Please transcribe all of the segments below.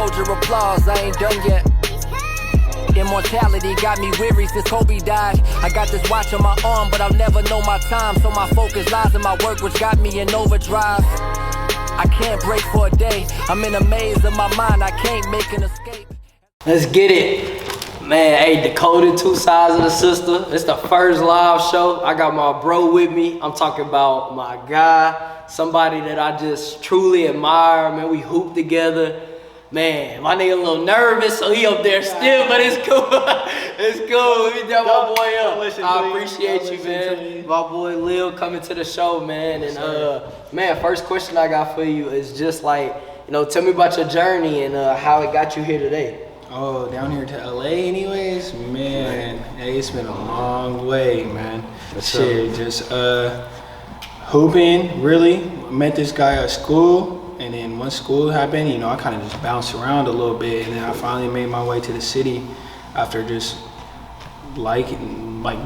hold your applause, I ain't done yet. Immortality got me weary since Kobe died. I got this watch on my arm, but I'll never know my time. So my focus lies in my work, which got me in overdrive. I can't break for a day. I'm in a maze of my mind, I can't make an escape. Let's get it. Man, hey, Decoding 2 Sides of the System. It's the first live show. I got my bro with me. I'm talking about my guy, somebody that I just truly admire. Man, we hoop together. Man, my nigga a little nervous, so he up there still, but it's cool. It's cool. Let me tell my boy up. I appreciate you, man. My boy Lil coming to the show, man. And man, first question I got for you is just like, you know, tell me about your journey and how it got you here today. Oh, down here to LA anyways? Man, hey, it's been a long way, man. Shit, just hooping, really. Met this guy at school. And then once school happened, you know, I kind of just bounced around a little bit, and then I finally made my way to the city after just like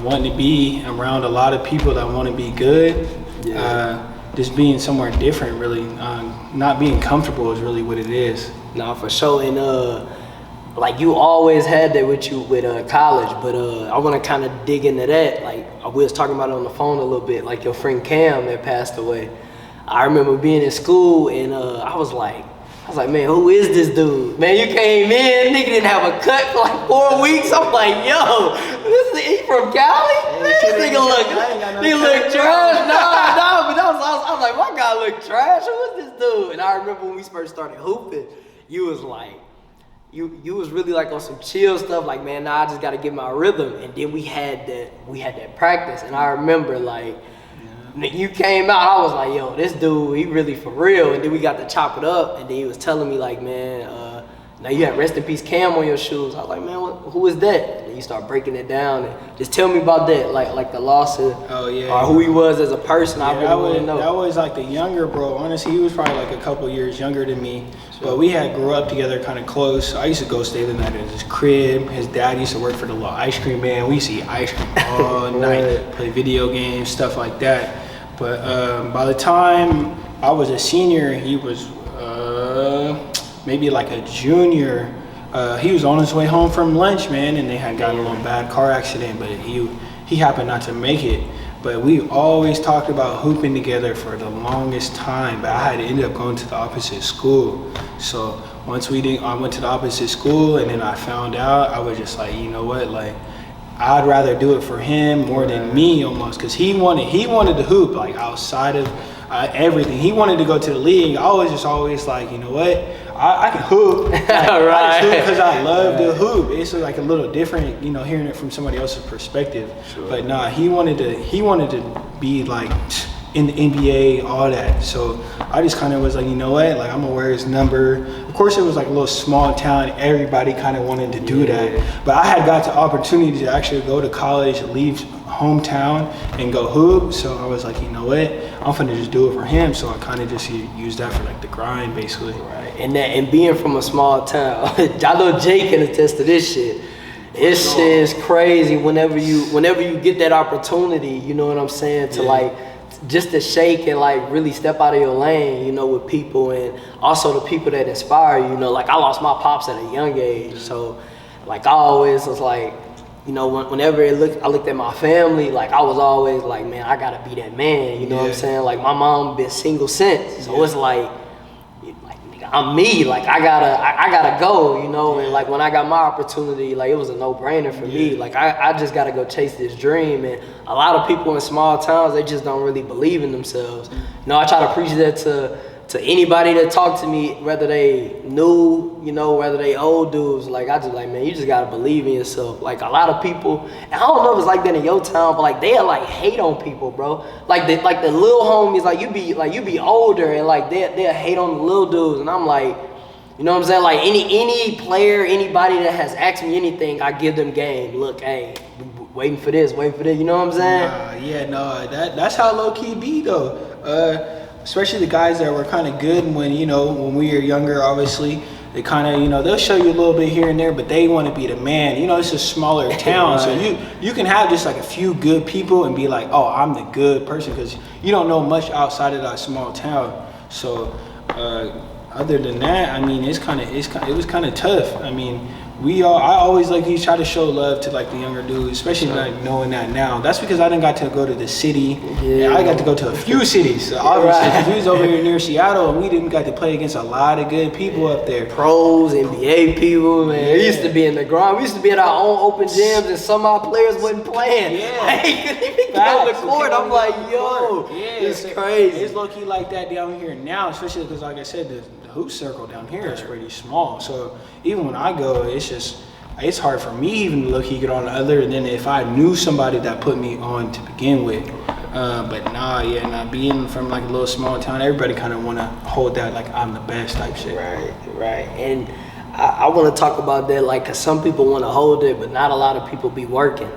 wanting to be around a lot of people that want to be good. Yeah. Just being somewhere different, really. Not being comfortable is really what it is. Nah, for sure. And like you always had that with you with college, but I want to kind of dig into that. Like we was talking about it on the phone a little bit, like your friend Cam that passed away. I remember being in school and I was like, man, who is this dude? Man, you came in, nigga didn't have a cut for like 4 weeks. I'm like, yo, this is he from Cali? Man, this nigga look trash. No, but I was like, my guy look trash. Who is this dude? And I remember when we first started hooping, you was like, you was really like on some chill stuff, like, man, nah, I just gotta get my rhythm. And then we had that practice, and I remember like, you came out, I was like, yo, this dude, he really for real. And then we got to chop it up, and then he was telling me like, man, now you had Rest in Peace Cam on your shoes. I was like, man, who is that? And then you start breaking it down, and just tell me about that, like the loss of, or who he was as a person. I really want to know. That was like the younger bro. Honestly, he was probably like a couple years younger than me. But we had grew up together kind of close. I used to go stay the night at his crib. His dad used to work for the little ice cream man. We used to eat ice cream all night, play video games, stuff like that. But by the time I was a senior, he was maybe like a junior. He was on his way home from lunch, man, and they had gotten a little bad car accident, but he happened not to make it. But we always talked about hooping together for the longest time, but I had ended up going to the opposite school. So once I went to the opposite school, and then I found out, I was just like, you know what, like, I'd rather do it for him more than me almost, because he wanted to hoop, like, outside of everything. He wanted to go to the league. I was always like, you know what, I can hoop. Like, I just hoop because I love to hoop. It's like a little different, you know, hearing it from somebody else's perspective. Sure. But nah, he wanted to be like in the NBA, all that. So I just kind of was like, you know what, like, I'm gonna wear his number. Of course, it was like a little small town. Everybody kind of wanted to do that. But I had got the opportunity to actually go to college, leave hometown, and go hoop. So I was like, you know what, I'm finna just do it for him. So I kind of just used that for like the grind, basically. Right. And being from a small town, I know Jay can attest to this shit. This shit is crazy. Whenever you get that opportunity, you know what I'm saying, to like, just to shake and like really step out of your lane, you know, with people, and also the people that inspire you. You know, like, I lost my pops at a young age, so like I always was like, you know, whenever I looked at my family, like, I was always like, man, I gotta be that man. You know what I'm saying? Like, my mom been single since, so it's like I'm me. Like, I gotta go. You know, and like when I got my opportunity, like, it was a no-brainer for me. Like, I just gotta go chase this dream. And a lot of people in small towns, they just don't really believe in themselves. You know, I try to preach that to anybody that talk to me, whether they new, you know, whether they old dudes. Like, I just like, man, you just gotta believe in yourself. Like, a lot of people, and I don't know if it's like that in your town, but like, they'll like hate on people, bro. Like the little homies, like you be older, and like they'll hate on the little dudes, and I'm like, you know what I'm saying? Like, any player, anybody that has asked me anything, I give them game. Look, hey, waiting for this, you know what I'm saying? That's how low key be though. Especially the guys that were kind of good when we were younger, obviously. They kind of, you know, they'll show you a little bit here and there, but they want to be the man. You know, it's a smaller town, right. So you can have just like a few good people and be like, oh, I'm the good person, because you don't know much outside of that small town. So other than that, I mean, it was kind of tough. I mean, I always like try to show love to like the younger dudes, especially like knowing that now. That's because I didn't got to go to the city. Yeah, I got to go to a few cities, obviously. Because we was over here near Seattle, and we didn't got to play against a lot of good people up there. Pros, NBA people, man. Yeah. We used to be in the grind. We used to be at our own open gyms, and some of our players wasn't playing. Yeah, I couldn't even get on the court. I'm like, yo, it's crazy. It's low key like that down here now, especially because, like I said, the hoop circle down here is pretty small. So even when I go, it's hard for me even to look get on other than if I knew somebody that put me on to begin with. But being from like a little small town, everybody kind of want to hold that like I'm the best type shit. Right. And I want to talk about that, like, cause some people want to hold it, but not a lot of people be working.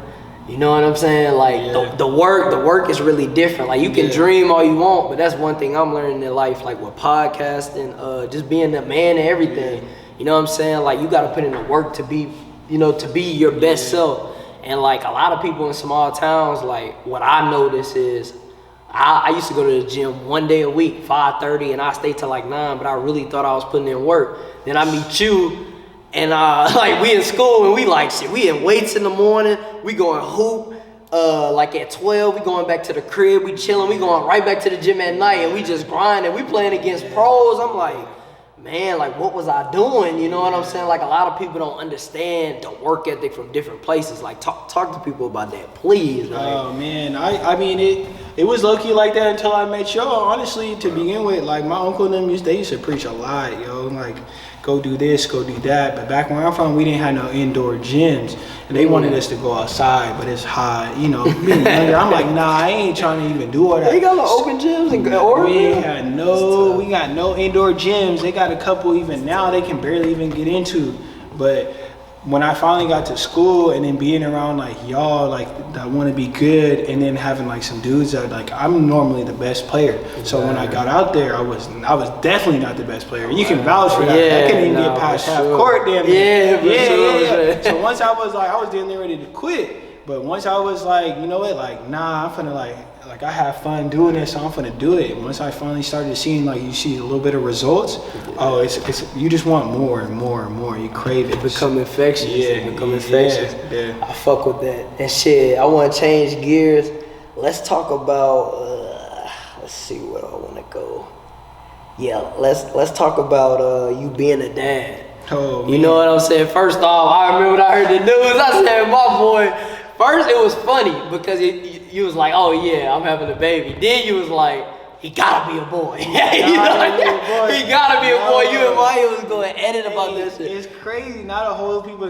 You know what I'm saying? Like the work is really different. Like you can dream all you want, but that's one thing I'm learning in life, like with podcasting, just being a man and everything. You know what I'm saying? Like you got to put in the work to be your best self. And like a lot of people in small towns, like what I notice is I used to go to the gym one day a week, 5:30, and I stay till like 9, but I really thought I was putting in work. Then I meet you, and like we in school, and we like shit. We in weights in the morning. We going hoop. Like at 12, we going back to the crib. We chilling. We going right back to the gym at night, and we just grinding. We playing against pros. I'm like, man, like what was I doing? You know what I'm saying? Like a lot of people don't understand the work ethic from different places. Like talk to people about that, please. Like, oh man, I mean it was low key like that until I met y'all. Honestly, to begin with, like my uncle and them they used to preach a lot, yo. Like go do this, go do that. But back where I'm from, we didn't have no indoor gyms. And they wanted us to go outside, but it's hot, you know. Being younger, I'm like, nah, I ain't trying to even do all that. They got no open gyms in Oregon? We got no indoor gyms. They got a couple even now they can barely even get into. But when I finally got to school and then being around like y'all like that want to be good and then having like some dudes that like I'm normally the best player. So when I got out there, I was definitely not the best player. You can vouch for that. I couldn't even get past half court damn near. Yeah. So once I was damn near ready to quit. But once I was like, you know what, like nah, I'm finna like I have fun doing this, so I'm finna do it. And once I finally started seeing like you see a little bit of results, it's you just want more and more and more. You crave it. Become infectious. Yeah. I fuck with that. And shit, I want to change gears. Let's talk about. Let's see where I want to go. Yeah, let's talk about you being a dad. Oh, you know what I'm saying? First off, I remember when I heard the news. I said, my boy. First, it was funny because you was like, oh yeah, I'm having a baby. Then you was like, he gotta be a boy. He gotta be a boy. You and Maya was going edit about this shit. It's crazy. Not a whole people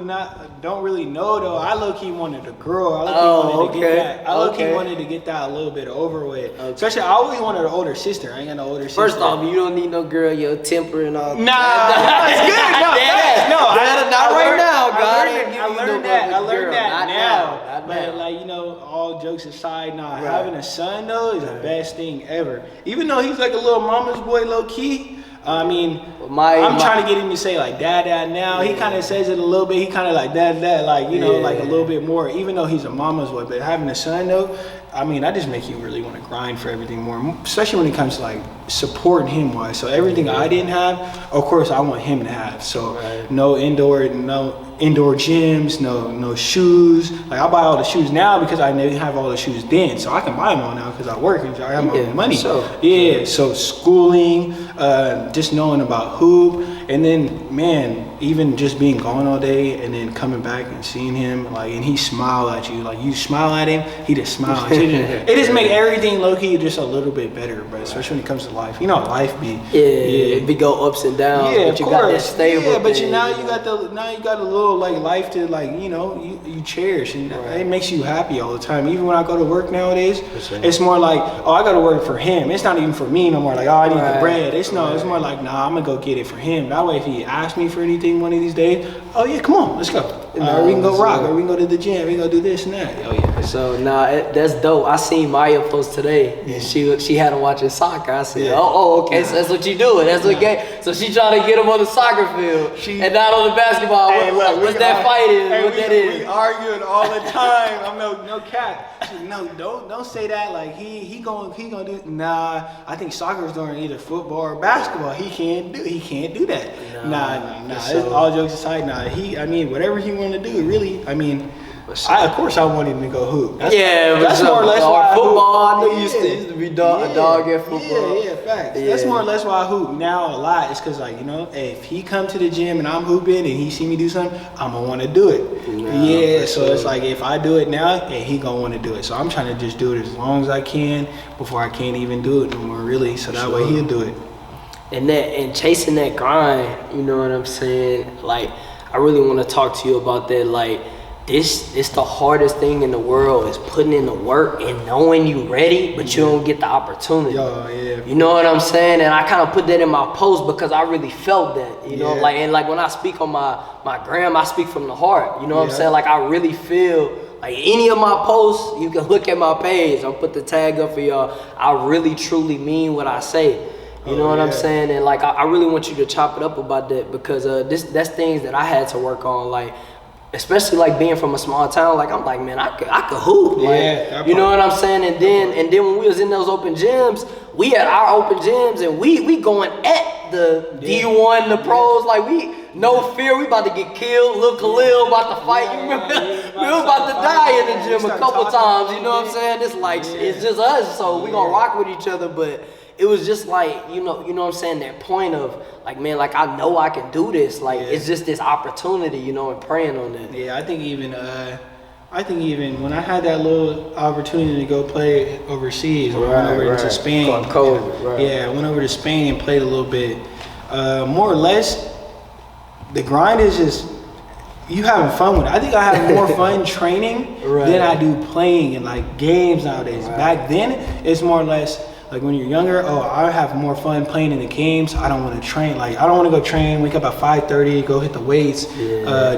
don't really know though. I low key wanted a girl. I low key wanted to get that a little bit over with. Okay. Especially I always wanted an older sister. I ain't got no older sister. First off, you don't need no girl. Your temper and all. Nah, it's good. Not right now, God. I learned that now. But like all jokes aside, having a son though is the best thing ever. Even though he's like a little mama's boy, low key. I mean, I'm trying to get him to say like dad now. He kind of says it a little bit. He kind of like dad, like like a little bit more. Even though he's a mama's boy, but having a son though, I mean, that just makes you really want to grind for everything more, especially when it comes to like supporting him wise. So everything I didn't have, of course, I want him to have. So no indoor gyms, no shoes. Like I buy all the shoes now because I didn't have all the shoes then, so I can buy them all now because I work and I have my own money. So schooling, just knowing about hoop, and then man, even just being gone all day and then coming back and seeing him and he smile at you, like you smile at him, he just smiles. It just make everything low key just a little bit better, but especially when it comes to life, life be be go ups and downs. Yeah, but you got that stable. Yeah, but now you got a little like life to you cherish, and it makes you happy all the time. Even when I go to work nowadays, it's more like I got to work for him. It's not even for me no more. Like I need the bread. It's more like I'm gonna go get it for him. That way, if he asks me for anything one of these days, oh yeah, come on, let's go. Or we can go rock, or we can go to the gym, we can go do this and that. Oh yeah. So that's dope. I seen Maya post today, and she had him watching soccer. I said, okay, so that's what you doing. That's what game. So she trying to get him on the soccer field and not on the basketball. What's that fight is? What that is? We arguing all the time. I'm no cap. No, don't say that. Like he gonna do. Nah, I think soccer is doing either football or basketball. He can't do that. Nah. It's all jokes aside. Nah, I mean, whatever he want to do, really. I mean, of course I want him to go hoop. That's more or less why football. I know you used to be a dog at football. Yeah, facts. Yeah. That's more or less why I hoop now a lot. It's because if he come to the gym and I'm hooping and he see me do something, I'm gonna want to do it. So it's like if I do it now, he gonna want to do it. So I'm trying to just do it as long as I can before I can't even do it no more, really. So that way he'll do it. And chasing that grind, you know what I'm saying? Like, I really want to talk to you about that. Like, it's the hardest thing in the world is putting in the work and knowing you ready, but you don't get the opportunity. You know what I'm saying? And I kind of put that in my post because I really felt that, you know, like when I speak on my gram, I speak from the heart. You know what I'm saying? Like, I really feel like any of my posts, you can look at my page. I'll put the tag up for y'all. I really truly mean what I say. You know what I'm saying? And like, I really want you to chop it up about that because that's things that I had to work on. Like, especially like being from a small town, like I'm like, man, I could hoop. Like, you know what I'm saying? And then when we was in those open gyms, we had our open gyms and we going at the D1, the pros, like no fear, we about to get killed. Lil Kahliel about to fight. You remember? We was about to die in the gym a couple times. You know what I'm saying? It's like it's just us, so we gonna rock with each other. But it was just like, you know what I'm saying, that point of like, man, like I know I can do this. Like it's just this opportunity, you know, and praying on that. Yeah, I think even when I had that little opportunity to go play overseas, I went over to Spain. I went over to Spain and played a little bit. More or less, the grind is just you having fun with it. I think I have more fun training than I do playing in like games nowadays. Back then, it's more or less like when you're younger, I have more fun playing in the games. I don't want to train. Like, I don't want to go train, wake up at 5:30, go hit the weights,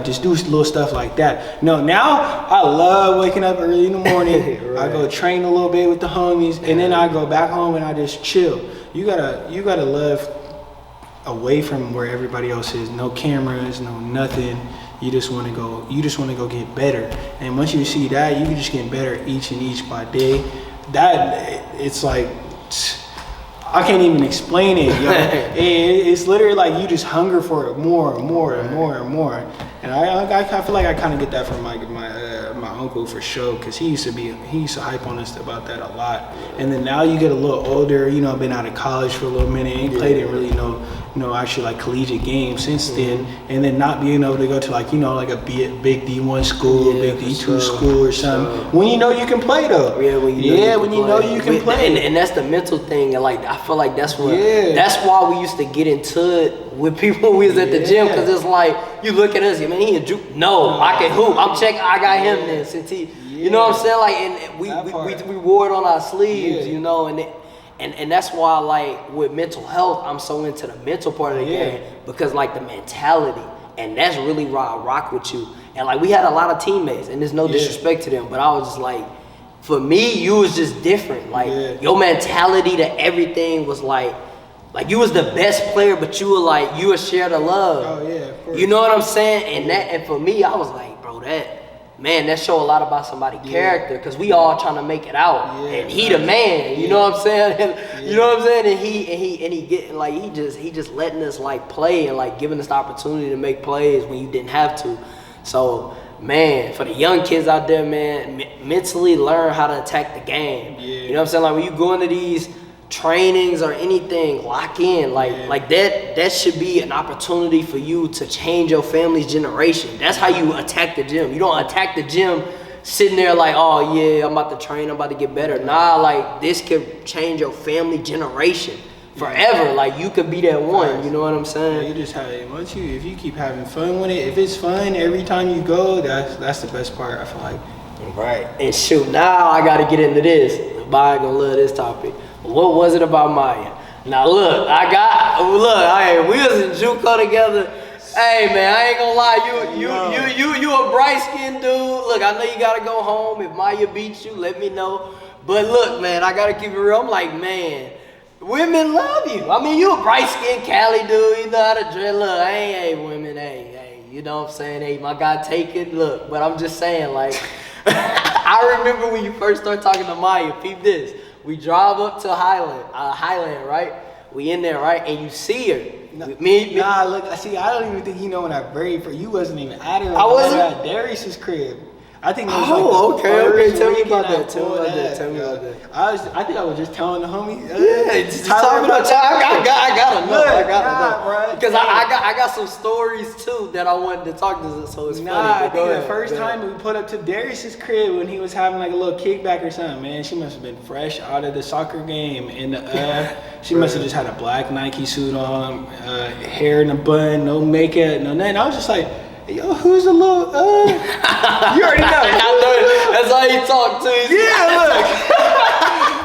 just do little stuff like that. No, now I love waking up early in the morning. I go train a little bit with the homies, and then I go back home and I just chill. You gotta love away from where everybody else is. No cameras, no nothing. You just want to go get better. And once you see that, you can just get better each by day. That it's like, I can't even explain it, yo. It's literally like you just hunger for it more and more and more and more. And I feel like I kind of get that from my uncle for sure, because he used to hype on us about that a lot. And then now you get a little older, you know, been out of college for a little minute, ain't played in really no actually like collegiate games since then, and then not being able to go to like, you know, like a big D1 school, big D2 school or something. When you know you can play though. When you know you can play. And that's the mental thing, and like I feel like that's why we used to get into it with people when we was at the gym, because it's like you look at us, man, he a juke. No, I can hoop. I'm checking. I got him then since he. You know what I'm saying? Like, and we wore it on our sleeves, you know, and that's why, like, with mental health, I'm so into the mental part of the game, because like the mentality, and that's really why I rock with you. And like we had a lot of teammates, and there's no disrespect to them, but I was just like, for me, you was just different. Like your mentality to everything was like you was the best player, but you were share the love. Oh yeah, of course. You know what I'm saying? And for me, I was like, bro, that show a lot about somebody's character, because we all trying to make it out, and he the man. You know what I'm saying? And, you know what I'm saying? And he getting like he just letting us like play and like giving us the opportunity to make plays when you didn't have to. So man, for the young kids out there, man, mentally learn how to attack the game. You know what I'm saying? Like when you go into these trainings or anything, lock in like that should be an opportunity for you to change your family's generation. That's how you attack the gym. You don't attack the gym sitting there like, oh yeah, I'm about to train, I'm about to get better. Nah, like this could change your family generation forever. Like you could be that one. You know what I'm saying? You just have it. If you keep having fun with it, if it's fun every time you go, that's the best part, I feel like. Right. And shoot, now I gotta get into this. Maya gonna love this topic. What was it about Maya? Now look, we was in JUCO together. Hey man, I ain't gonna lie, you a bright skinned dude. Look, I know you gotta go home. If Maya beats you, let me know. But look, man, I gotta keep it real. I'm like, man, women love you. I mean, you a bright skinned Cali dude. You know how to dress. Look, I ain't, hey, women, hey, you know what I'm saying? Hey, my guy, take it. Look, but I'm just saying, like, I remember when you first started talking to Maya. Peep this. We drive up to Highland, right? We in there, right? And you see her. Me. Nah, look, see, I don't even think you know when I buried for you. Wasn't even at it. I wasn't at Darius's crib. I think it was okay. Tell me about that. I think I was just telling the homie. Just talking about I gotta know. Right. Because I got some stories too that I wanted to talk to. So it's funny. I think the first time we put up to Darius's crib when he was having like a little kickback or something, man, she must have been fresh out of the soccer game, and she must have just had a black Nike suit on, hair in a bun, no makeup, no nothing. I was just like, yo, who's the little, you already know. I know. That's how he talk too. Yeah,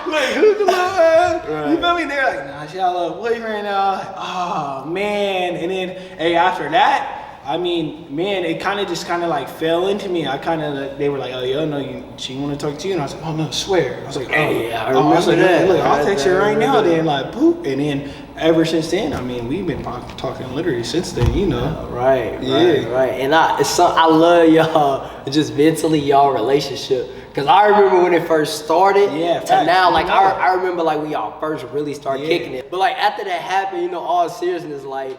look, who's the little, you feel me? They're like, nah, she got a little boyfriend now. Like, oh, man. And then, hey, after that, I mean, man, it kind of like fell into me. They were like, oh, yo, no, she want to talk to you. And I was like, oh, no, swear. I was like, oh, yeah, I remember that. Look, I'll text her right now. Then, like, boop. And then, ever since then, I mean, we've been talking literally since then, you know. Right. And I love y'all, just mentally y'all relationship. Because I remember when it first started to now, like, I remember, like, when y'all first really started kicking it. But, like, after that happened, you know, all seriousness, like,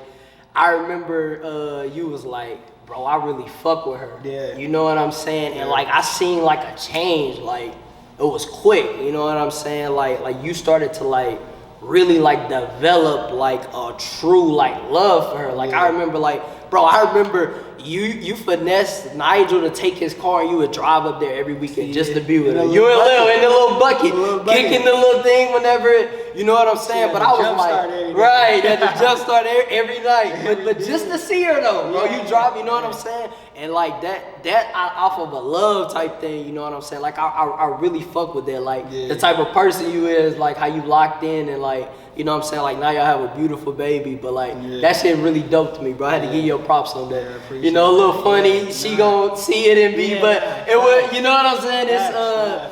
I remember you was like, bro, I really fuck with her. Yeah. You know what I'm saying? And, like, I seen, like, a change. Like, it was quick. You know what I'm saying? Like you started to, like, really, like, develop, like, a true, like, love for her. Like, I remember, like, bro, I remember you finessed Nigel to take his car and you would drive up there every weekend just to be with her. You in the little bucket, kicking the little thing whenever, you know what I'm saying? But I was like, right, at the jump start every night. But just to see her though, bro, you drive, you know what I'm saying? And like that off of a love type thing, you know what I'm saying? Like I really fuck with that. Like the type of person you is, like how you locked in and like, you know what I'm saying? Like now y'all have a beautiful baby, but like that shit really dope to me, bro. I had to give you props on that. You know, a little funny. She gonna see it and be, but it was, you know what I'm saying? It's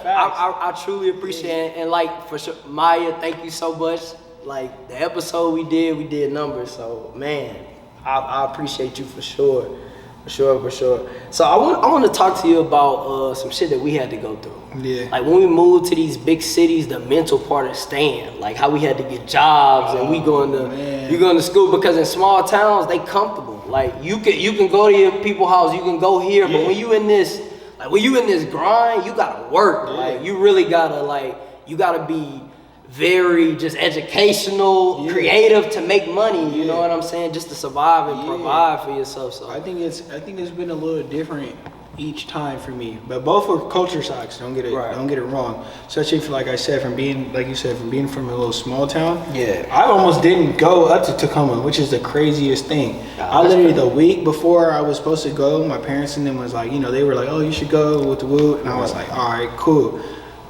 I truly appreciate it. And like for sure, Maya, thank you so much. Like the episode we did numbers. So man, I appreciate you for sure. For sure. So I want to talk to you about some shit that we had to go through. Yeah. Like when we moved to these big cities, the mental part of staying, like how we had to get jobs and we going to school, because in small towns they comfortable. Like you can go to your people's house, you can go here, but when you in this grind, you gotta work. Like you really gotta be very just educational, creative to make money, you know what I'm saying? Just to survive and provide for yourself. So I think it's been a little different each time for me, but both were culture shocks. Don't get it wrong. Especially for, like I said, from being from a little small town. Yeah, I almost didn't go up to Tacoma, which is the craziest thing. I literally the week before I was supposed to go, my parents and them was like, you know, they were like, oh, you should go with the woo, and I was like, all right, cool.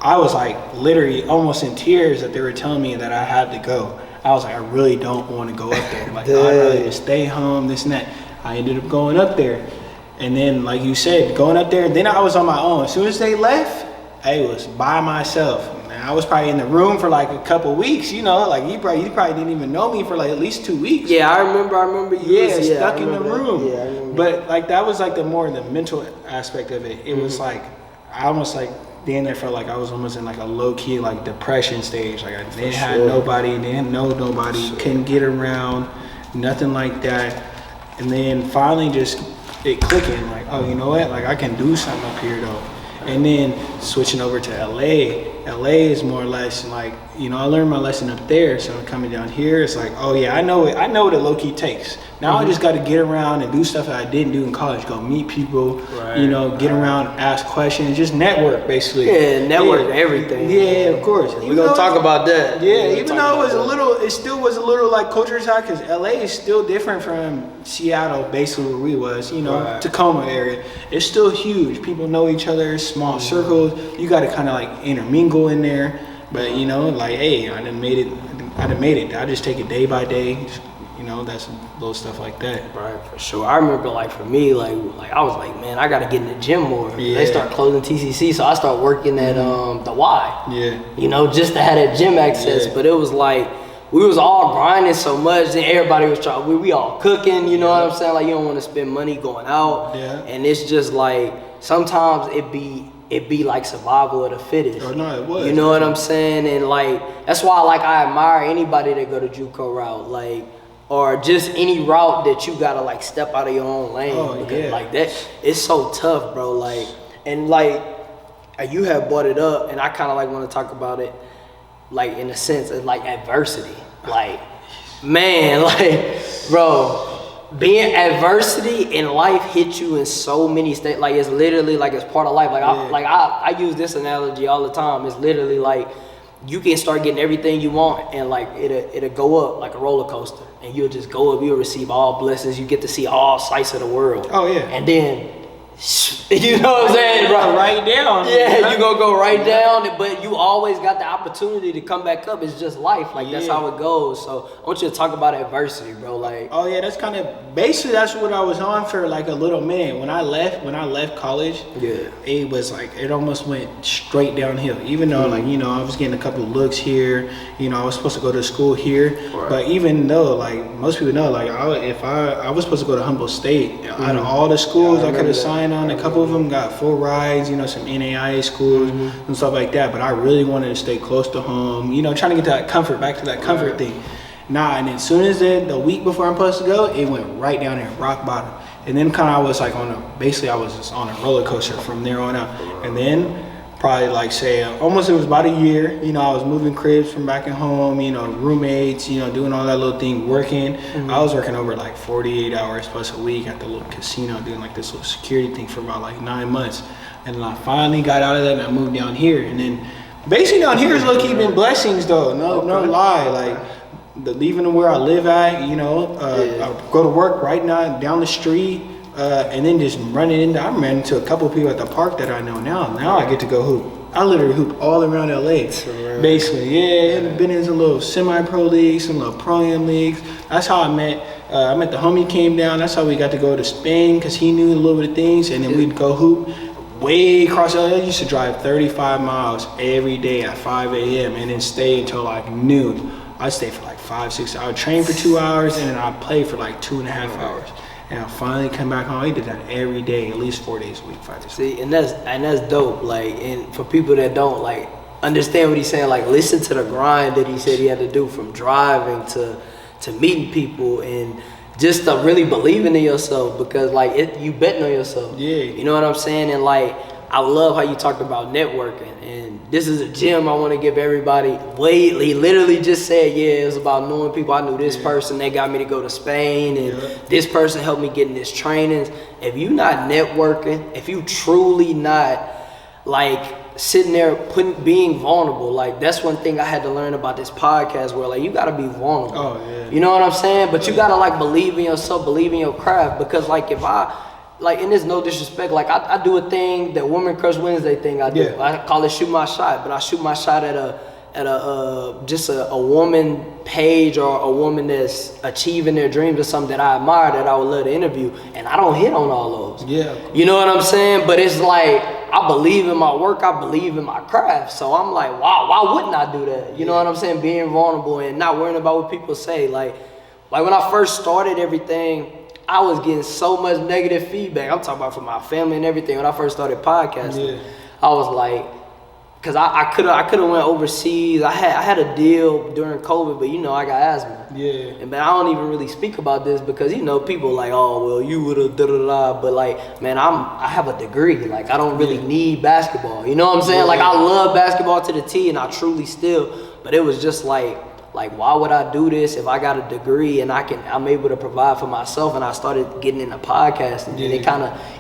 I was like literally almost in tears that they were telling me that I had to go. I was like, I really don't want to go up there. Like, I'd rather just stay home, this and that. I ended up going up there. And then, like you said, going up there, then I was on my own. As soon as they left, I was by myself. And I was probably in the room for like a couple weeks, you know, like you probably didn't even know me for like at least 2 weeks. Yeah, I remember you stuck in the room. Yeah, I remember. But like that was like the mental aspect of it. It was like, I almost like, being there for like I was almost in like a low key like depression stage. Like I didn't have nobody, didn't know nobody, couldn't get around, nothing like that. And then finally just it clicking like, oh, you know what? Like I can do something up here though. And then switching over to LA. LA is more or less like, you know, I learned my lesson up there. So coming down here, it's like, oh yeah, I know what it low key takes. Now I just got to get around and do stuff that I didn't do in college. Go meet people, you know, get around, ask questions, just network basically. Yeah, network everything. Yeah, of course. We're gonna talk about that. Yeah, even though it still was a little like culture shock, because LA is still different from Seattle, basically where we was, you know, Tacoma area. It's still huge. People know each other, small circles. You got to kind of like intermingle in there. But you know, like, hey, I done made it. I just take it day by day. You know, that's little stuff like that. Right, for sure. I remember, like, for me, like I was like, man, I gotta get in the gym more. Yeah. They start closing TCC, so I start working at the Y. Yeah. You know, just to have that gym access. Yeah. But it was like, we was all grinding so much, and everybody was trying. We all cooking. You know what I'm saying? Like, you don't want to spend money going out. Yeah. And it's just like sometimes it be like survival of the fittest. Oh, no, it was. You know what I'm saying? And like that's why like I admire anybody that go the JUCO route, like, or just any route that you gotta like step out of your own lane. Oh, because yeah. like that, it's so tough, bro. Like, and like you have brought it up, and I kind of like want to talk about it, like in a sense of like adversity. Like, man, like, bro, being adversity in life hit you in so many states. Like, it's literally like it's part of life. Like, I use this analogy all the time. It's literally like you can start getting everything you want, and like it'll go up like a roller coaster, and you'll just go up. You'll receive all blessings. You get to see all sides of the world. Oh, yeah. And then, you know what I'm saying, bro? Right down. Yeah, you gonna go right down, but you always got the opportunity to come back up. It's just life. Like, that's how it goes. So I want you to talk about adversity, bro. Like, oh yeah, that's kind of basically that's what I was on for like a little minute. When I left college, yeah, it was like it almost went straight downhill. Even though like, you know, I was getting a couple of looks here, you know, I was supposed to go to school here, right. But even though like most people know, like I was supposed to go to Humboldt State. Out of all the schools I could have signed on, a couple of them got full rides, you know, some NAIA schools and stuff like that. But I really wanted to stay close to home, you know, trying to get to that comfort, back to that comfort thing. Nah, and as soon as the week before I'm supposed to go, it went right down there, rock bottom. And then kind of I was like basically I was just on a roller coaster from there on out. And then probably like say almost it was about a year, you know, I was moving cribs from back at home, you know, roommates, you know, doing all that little thing, working. I was working over like 48 hours plus a week at the little casino doing like this little security thing for about like 9 months. And then I finally got out of that and I moved down here. And then basically down here is low-key been blessings though, no lie. Like leaving where I live at, you know, I go to work right now down the street. And then just I ran into a couple of people at the park that I know now. Now I get to go hoop. I literally hoop all around LA, basically. Yeah, been in some little semi-pro leagues, some little pro-am leagues. That's how I met the homie came down. That's how we got to go to Spain because he knew a little bit of things. And then we'd go hoop way across LA. I used to drive 35 miles every day at 5 a.m. and then stay until like noon. I'd stay for like 5-6 hours. I would train for 2 hours and then I'd play for like 2.5 hours. And I finally come back home. I did that every day, at least 4 days a week, 5 days. See, and that's dope. Like, and for people that don't like understand what he's saying, like, listen to the grind that he said he had to do from driving to meeting people and just to really believing in yourself because like you betting on yourself. Yeah. You know what I'm saying? And like, I love how you talked about networking, and this is a gem I want to give everybody. He literally just said, yeah, it was about knowing people. I knew this person, they got me to go to Spain, and this person helped me get in this trainings. If you not networking, if you truly not like sitting there being vulnerable, like that's one thing I had to learn about this podcast where like you gotta be vulnerable. Oh, yeah. You know what I'm saying? But you gotta like believe in yourself, believe in your craft, because like if I like, and there's no disrespect, like I do a thing, that Woman Crush Wednesday thing I do. Yeah. I call it shoot my shot, but I shoot my shot at a woman page or a woman that's achieving their dreams or something that I admire that I would love to interview, and I don't hit on all those. Yeah. You know what I'm saying? But it's like, I believe in my work, I believe in my craft, so I'm like, wow, why wouldn't I do that? You know what I'm saying? Being vulnerable and not worrying about what people say. Like when I first started everything, I was getting so much negative feedback. I'm talking about from my family and everything. When I first started podcasting, I was like, cause I could have went overseas. I had a deal during COVID, but you know I got asthma. Yeah. And man, I don't even really speak about this because you know people like, oh well, you would have da da da. But like, man, I have a degree. Like I don't really need basketball. You know what I'm saying? Like I love basketball to the T, and I truly still. But it was just like why would I do this if I got a degree and I'm able to provide for myself? And I started getting into podcasting, and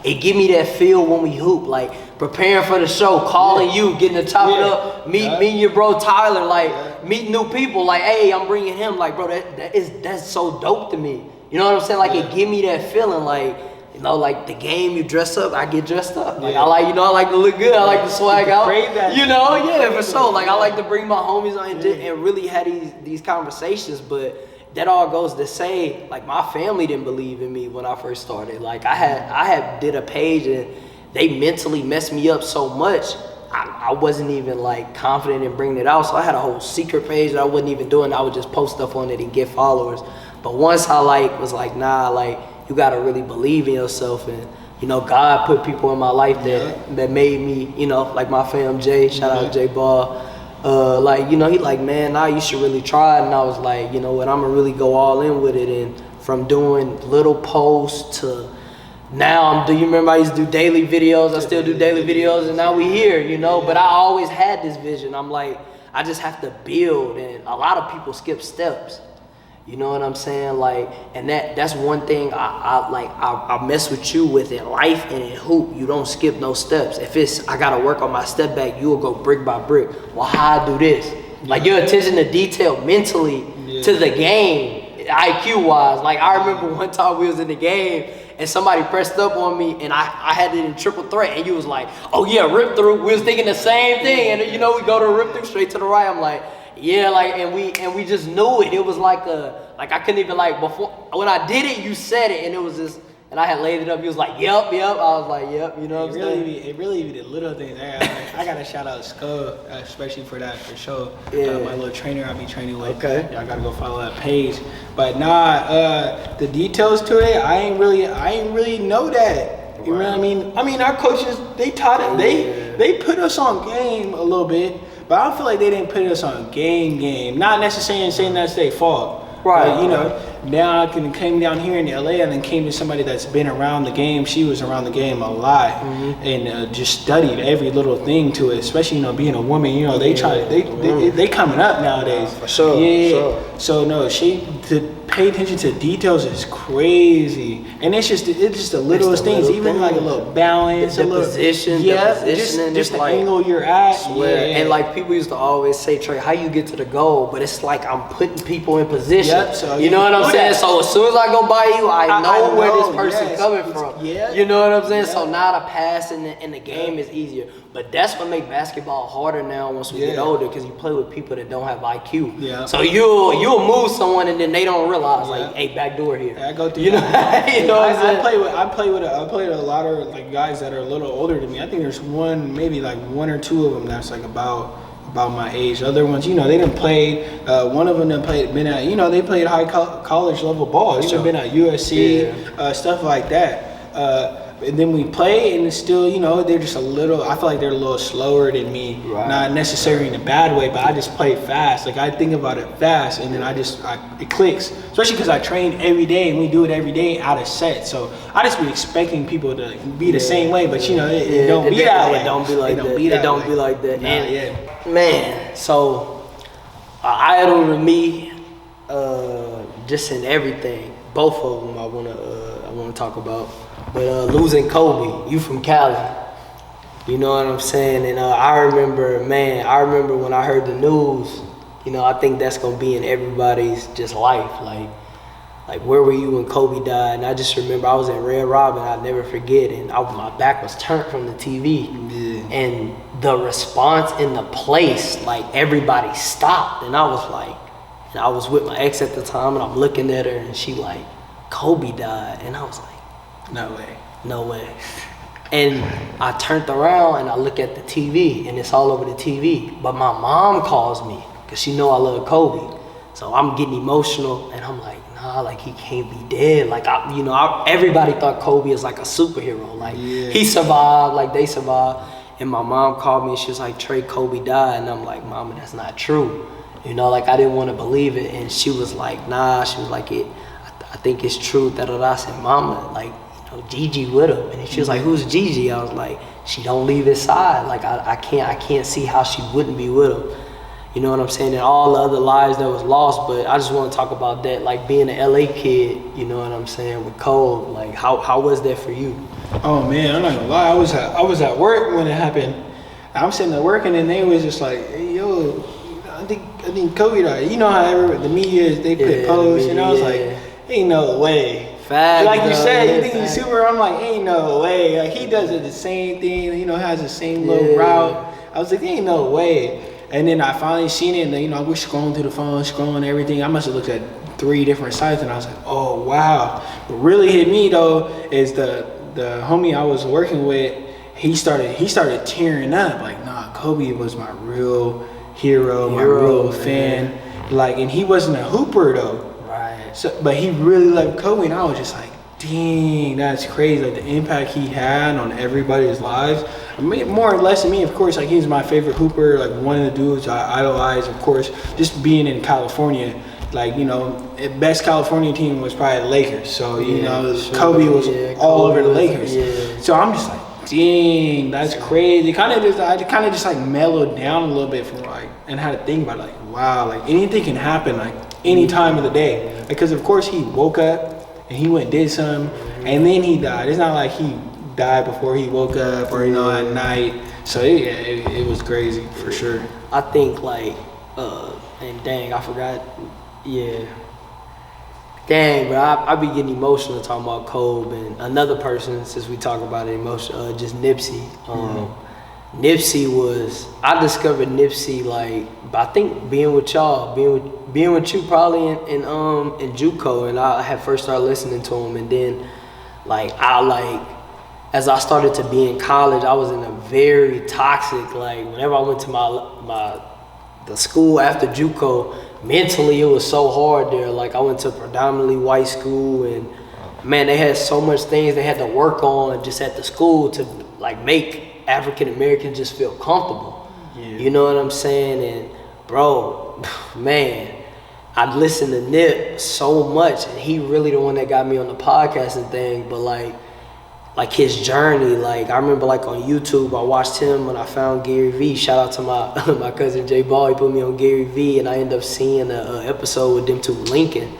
it give me that feel when we hoop, like preparing for the show, calling you, getting to chop it up, meeting your bro Tyler, like meeting new people, like hey, I'm bringing him, like bro, that's so dope to me. You know what I'm saying? Like it give me that feeling, like. You know, like the game, you dress up, I get dressed up. Like I like to look good. I like to swag out. You know, for sure. Like I like to bring my homies on and really have these conversations. But that all goes to say, like, my family didn't believe in me when I first started. Like, I had did a page and they mentally messed me up so much, I wasn't even like confident in bringing it out. So I had a whole secret page that I wasn't even doing. I would just post stuff on it and get followers. But once I like was like, nah, like, you gotta really believe in yourself. And you know, God put people in my life that made me, you know, like my fam Jay, shout out Jay Ball. Like, you know, he like, man, nah, you should really try it. And I was like, you know what, I'm gonna really go all in with it. And from doing little posts to now, do you remember I used to do daily videos? I still do daily videos, and now we here, you know. But I always had this vision. I'm like, I just have to build, and a lot of people skip steps. You know what I'm saying? Like, and that's one thing I mess with you with in life and in hoop. You don't skip no steps. If it's I gotta work on my step back, you will go brick by brick. Well, how I do this? Like, your attention to detail mentally to the game, IQ wise. Like, I remember one time we was in the game and somebody pressed up on me and I had it in triple threat and you was like, oh yeah, rip through. We was thinking the same thing, and you know, we go to rip through straight to the right. I'm like, yeah, like, and we just knew it. It was like I couldn't even, like, before when I did it, you said it, and it was just, and I had laid it up. You was like, yep. I was like, yep. You know what I'm saying? It really be the little things. I gotta shout out Skull, especially for that, for sure. Yeah. My little trainer I be training with. Okay. Y'all gotta go follow that page. But nah, the details to it, I ain't really know that. You know what I mean? I mean, our coaches, they taught it. They put us on game a little bit. But I don't feel like they didn't put us on game. Not necessarily saying that's their fault. Right. But, you know, now I came down here in LA and then came to somebody that's been around the game. She was around the game a lot and just studied every little thing to it. Especially, you know, being a woman. You know, they coming up nowadays. For sure. Yeah. Sure. So no, to pay attention to details is crazy, and it's just the littlest things, even like a little balance, the a little position, just the angle you're at. And like people used to always say, Trey, how you get to the goal? But it's like I'm putting people in position. Yep, so you know what I'm saying? So as soon as I go by you, I know where this person yes, coming from. Yeah. You know what I'm saying? Yeah. So now the pass in the game is easier. But that's what makes basketball harder now once we get older, because you play with people that don't have IQ. Yeah. So you'll move someone and then they don't realize like, hey, back door here. I go through. You know, I play with a lot of like guys that are a little older than me. I think there's maybe like one or two of them that's like about my age. Other ones, you know, they didn't play. One of them they played high college level ball. They've been at USC, stuff like that. And then we play, and it's still, you know, they're just a little. I feel like they're a little slower than me, not necessarily in a bad way, but I just play fast. Like, I think about it fast, and then it clicks. Especially because I train every day, and we do it every day out of set. So I just be expecting people to be the same way, but you know, it don't be that way. It don't be like that. It don't be like that. Man, so idol to me, just in everything. Both of them I wanna talk about. But losing Kobe, you from Cali, you know what I'm saying? And I remember when I heard the news, you know, I think that's gonna be in everybody's just life. Like where were you when Kobe died? And I just remember I was in Red Robin, I'll never forget, and my back was turned from the TV. And the response in the place, like everybody stopped, and I was with my ex at the time, and I'm looking at her, and she like, Kobe died, and I was like, no way. And I turned around and I look at the TV, and it's all over the TV. But my mom calls me because she know I love Kobe. So I'm getting emotional, and I'm like, nah, like he can't be dead. Like everybody thought Kobe is like a superhero. Like he survived, like they survived. And my mom called me and she was like, Trey, Kobe died. And I'm like, Mama, that's not true. You know, like I didn't want to believe it. And she was like, nah. She was like, I think it's true. I said, Mama, like, Gigi with him. And she was like, who's Gigi? I was like, she don't leave his side. Like I can't see how she wouldn't be with him. You know what I'm saying? And all the other lives that was lost. But I just want to talk about that, like being an LA kid, you know what I'm saying, with Cole. Like how was that for you? Oh man, I'm not gonna lie, I was at work when it happened. I'm sitting at work, and then they was just like, hey, yo, I think Kobe died. You know how the media is, they put posts, and I was like, ain't no way. Fact, like you said, you think he's super. I'm like, ain't no way. Like he does it the same thing, you know, has the same little route. I was like, ain't no way. And then I finally seen it, and I was scrolling through the phone, scrolling everything. I must have looked at 3 different sides, and I was like, oh wow. What really hit me though is the homie I was working with. He started tearing up like, nah, Kobe was my real hero, my real fan. Like, and he wasn't a hooper though. Right. So, but he really loved Kobe, and I was just like, dang, that's crazy. Like the impact he had on everybody's lives. I mean, more or less than me, of course. Like he's my favorite hooper. Like one of the dudes I idolize, of course. Just being in California, like best California team was probably the Lakers. So Kobe was all over the Lakers. Yeah. So I'm just like, dang, that's crazy. I kind of just like mellowed down a little bit from like, and had to think about it, like, wow, like anything can happen like any time of the day. Because of course he woke up and he went and did something, and then he died. It's not like he died before he woke up or at night. So it was crazy for sure. I think like, and dang, I forgot. Yeah. Dang, bro, I be getting emotional talking about Kobe and another person, since we talk about it, just Nipsey. Nipsey I discovered Nipsey like, I think being with y'all, being with you probably in JUCO, and I had first started listening to him, and then as I started to be in college, I was in a very toxic, like whenever I went to the school after JUCO, mentally it was so hard there. Like I went to a predominantly white school, and man, they had so much things they had to work on just at the school to like make African Americans just feel comfortable. Yeah. You know what I'm saying? And bro, man, I listened to Nip so much, and he really the one that got me on the podcasting thing. But like his journey, like I remember like on YouTube, I watched him when I found Gary Vee. Shout out to my cousin J Ball. He put me on Gary Vee, and I ended up seeing an episode with them two Lincoln.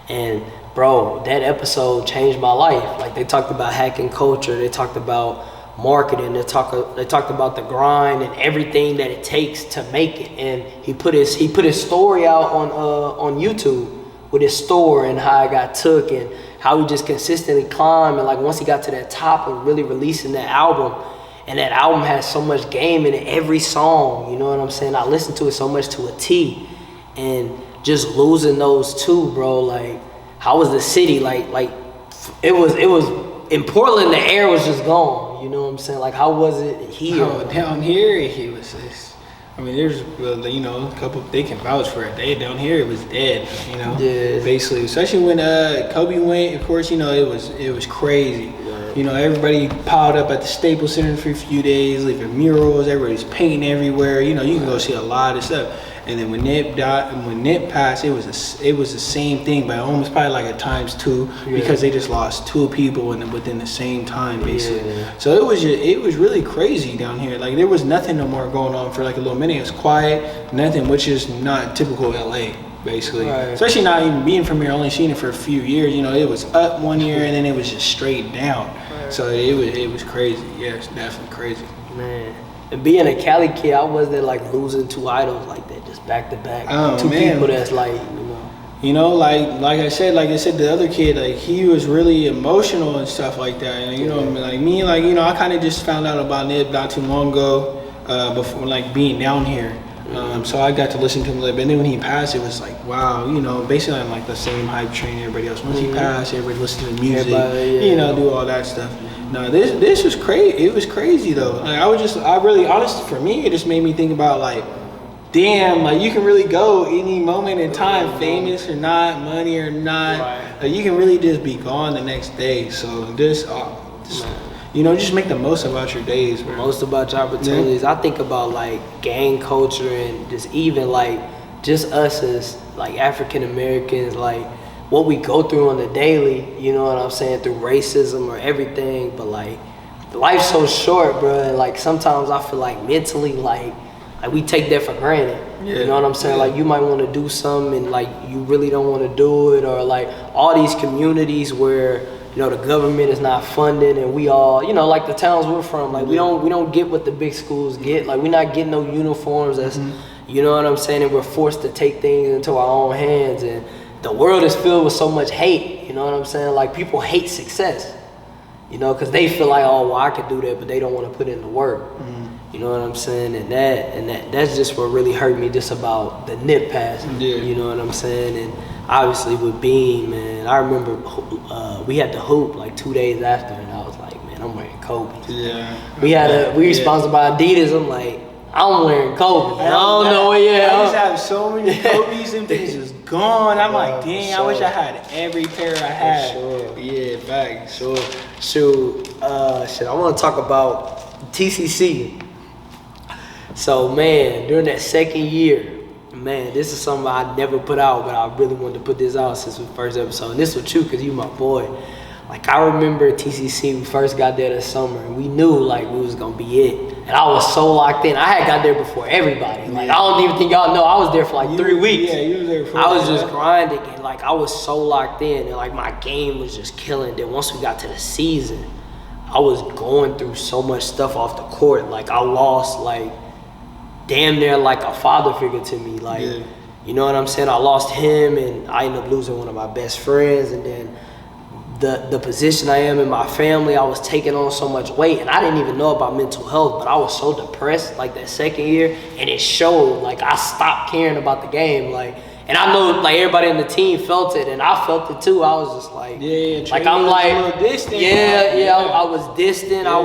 And bro, that episode changed my life. Like they talked about hacking culture, they talked about marketing, they talked about the grind and everything that it takes to make it. And he put his story out on YouTube with his store and how it got took and how he just consistently climbed. And like once he got to that top of really releasing that album, and that album has so much game in it, every song, you know what I'm saying? I listened to it so much to a T, and just losing those two, bro. Like how was the city? Like it was in Portland, the air was just gone. You know what I'm saying? Like how was it here? Down here, he was just. I mean, there's a couple. They can vouch for it. Down here, it was dead. Yeah. Basically, especially when Kobe went. Of course, it was crazy. Yeah. Everybody piled up at the Staples Center for a few days, leaving murals. Everybody's painting everywhere. You can go see a lot of stuff. And then when Nip died, and when Nip passed, it was the same thing, but almost probably like a ×2 because they just lost 2 people within the same time, basically. Yeah. So it was really crazy down here. Like there was nothing no more going on for like a little minute. It was quiet, nothing, which is not typical LA, basically. Right. Especially not even being from here, only seeing it for a few years. It was up one year and then it was just straight down. Right. So it was crazy. Yeah, it's definitely crazy. Man. And being a Cali kid, I wasn't like losing 2 idols like that, just back to back. Two people that's like, like I said, the other kid, like he was really emotional and stuff like that. And like me, I kind of just found out about Nip not too long ago, before like being down here. So I got to listen to him a little bit. And then when he passed, it was like, wow, basically I'm like the same hype train everybody else. Once he passed, everybody listened to the music, do all that stuff. No, this was crazy. It was crazy though. Like honestly, for me, it just made me think about like, damn, like you can really go any moment in time, famous or not, money or not. Right. Like you can really just be gone the next day. So just make the most about your days, bro. Most about your opportunities. I think about like gang culture and just even like just us as like African Americans, like what we go through on the daily, you know what I'm saying, through racism or everything. But like life's so short, bro, and like sometimes I feel like mentally like we take that for granted. Yeah. You know what I'm saying? Like you might want to do something and like you really don't want to do it, or like all these communities where the government is not funding, and we all, like the towns we're from, like we don't get what the big schools get. Like we're not getting no uniforms. That's you know what I'm saying, and we're forced to take things into our own hands, and the world is filled with so much hate. You know what I'm saying? Like people hate success, because they feel like, oh, well, I could do that, but they don't want to put in the work. You know what I'm saying? And that's just what really hurt me just about the Nip passing. Yeah. You know what I'm saying? And obviously with Beam, man, I remember we had the hoop like 2 days after, and I was like, man, I'm wearing Kobe. Yeah. We were sponsored by Adidas. I'm like, I'm wearing Kobe. I don't know what. Yeah, I used to have so many Kobe's and things just gone. I'm like, dang, I wish I had every pair I had. Sure. Yeah, facts. Sure. Shit, I want to talk about TCC. So, man, during that second year, man, this is something I never put out, but I really wanted to put this out since the first episode. And this was true because you my boy. Like, I remember TCC, we first got there this summer, and we knew, like, we was going to be it. And I was so locked in. I had got there before everybody. Like, I don't even think y'all know. I was there for, like, 3 weeks. Yeah, you was there for I was just grinding, and, like, I was so locked in. And, like, my game was just killing. Then once we got to the season, I was going through so much stuff off the court. Like, I lost, like, damn near, like, a father figure to me. Like, you know what I'm saying? I lost him, and I ended up losing one of my best friends. And then the position I am in my family, I was taking on so much weight, and I didn't even know about mental health, but I was so depressed like that second year, and it showed. Like, I stopped caring about the game, like, and I know like everybody on the team felt it, and I felt it too. I was just like, like I'm like, a little distant, I was distant. I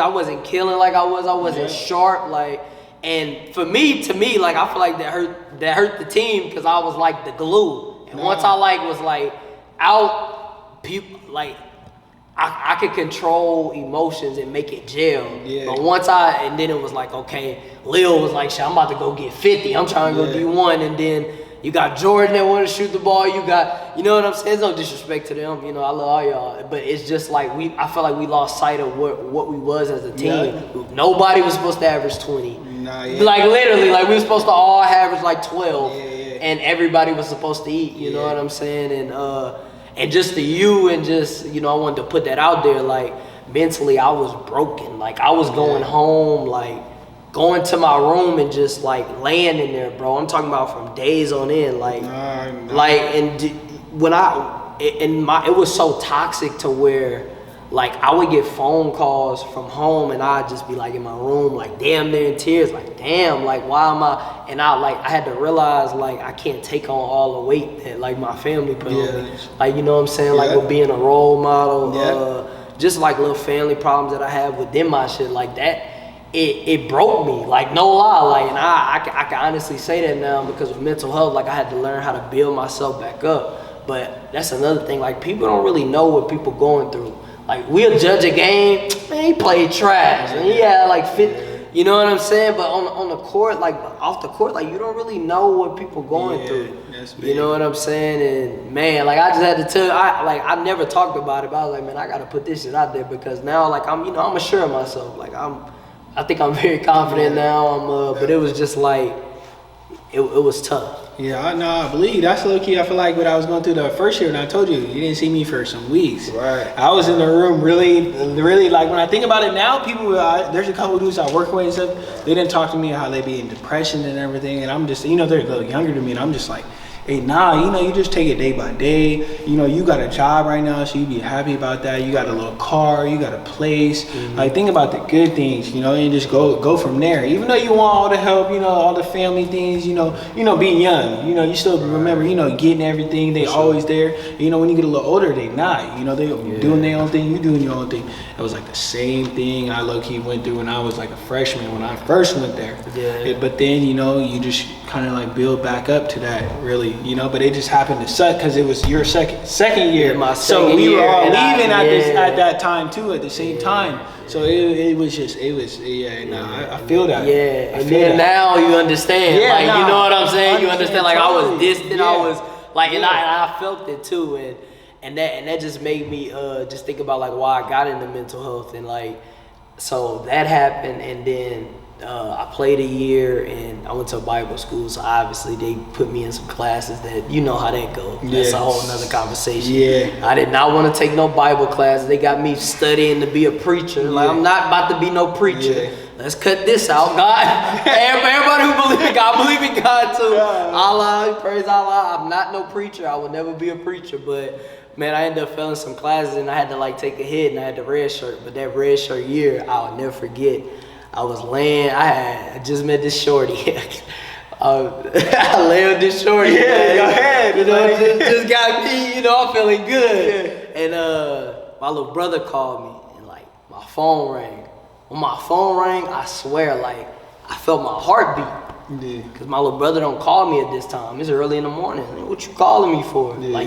wasn't killing like I wasn't sharp, like, and to me, like, I feel like that hurt the team because I was like the glue, and once I like was like out. People like I could control emotions and make it gel. But and then it was like, okay, Lil was like, shit, I'm about to go get 50. I'm trying to go D1, and then you got Jordan that want to shoot the ball. You got, you know what I'm saying? There's no disrespect to them. You know, I love all y'all, but it's just like I feel like we lost sight of what we was as a team. Nobody was supposed to average 20. Like literally, like we were supposed to all average like 12, and everybody was supposed to eat. You know what I'm saying? And just to you, and just, you know, I wanted to put that out there. Like, mentally, I was broken. Like, I was going home, like, going to my room and just, like, laying in there, bro. I'm talking about from days on end. Like, it was so toxic to where, like, I would get phone calls from home, and I'd just be, like, in my room, like, damn near in tears. Like, damn, like, why am I? And I had to realize, like, I can't take on all the weight that, like, my family put on me. Like, you know what I'm saying? Like, with being a role model, just, like, little family problems that I have within my shit, like, that, it broke me. Like, no lie. Like, and I can honestly say that now because of mental health. Like, I had to learn how to build myself back up. But that's another thing. Like, people don't really know what people going through. Like, we'll judge a game, man, he played trash, and he had like you know what I'm saying? But on the court, like off the court, like you don't really know what people going through. You know what I'm saying? And man, like I just had to tell, I never talked about it, but I was like, man, I gotta put this shit out there because now, like I'm assured of myself. Like I think I'm very confident now. But it was just like, it was tough. Yeah, I believe that's low key. I feel like what I was going through the first year, and I told you didn't see me for some weeks. Right. I was in the room really like when I think about it now, people, there's a couple dudes I work with and stuff. They didn't talk to me how they be in depression and everything, and I'm just, they're a little younger than me, and I'm just like, hey, you just take it day by day. You got a job right now, so you be happy about that. You got a little car, you got a place. Like, think about the good things, and just go from there. Even though you want all the help, all the family things, being young, you still remember, getting everything. They always there. When you get a little older, they not. They doing their own thing, you doing your own thing. It was like the same thing I low-key went through when I was like a freshman when I first went there. But then, you just kind of like build back up to that, really. But it just happened to suck because it was your second year. My second so we year, were all leaving at that time too, at the same time. So I feel that. Yeah, and then now you understand. Yeah, like, you know what I'm saying? You understand, like, totally. I was distant, I was like, and I felt it too, and that just made me just think about like why I got into mental health, and like, so that happened, and then I played a year, and I went to a Bible school, so obviously they put me in some classes that, you know how that goes. That's a whole nother conversation. I did not want to take no Bible classes. They got me studying to be a preacher. Like, I'm not about to be no preacher. Let's cut this out, God. Everybody who believes in God, I believe in God too. Allah, praise Allah. I'm not no preacher. I will never be a preacher, but man, I ended up failing some classes, and I had to like take a hit, and I had the red shirt. But that red shirt year, I'll never forget. I was laying, I just met this shorty. I lay on this shorty. Yeah, go ahead. You know, just got me. You know, I'm feeling good. Yeah. And my little brother called me, and like my phone rang. When my phone rang, I swear, like I felt my heartbeat. Yeah. Cause my little brother don't call me at this time. It's early in the morning. Like, what you calling me for? Yeah. I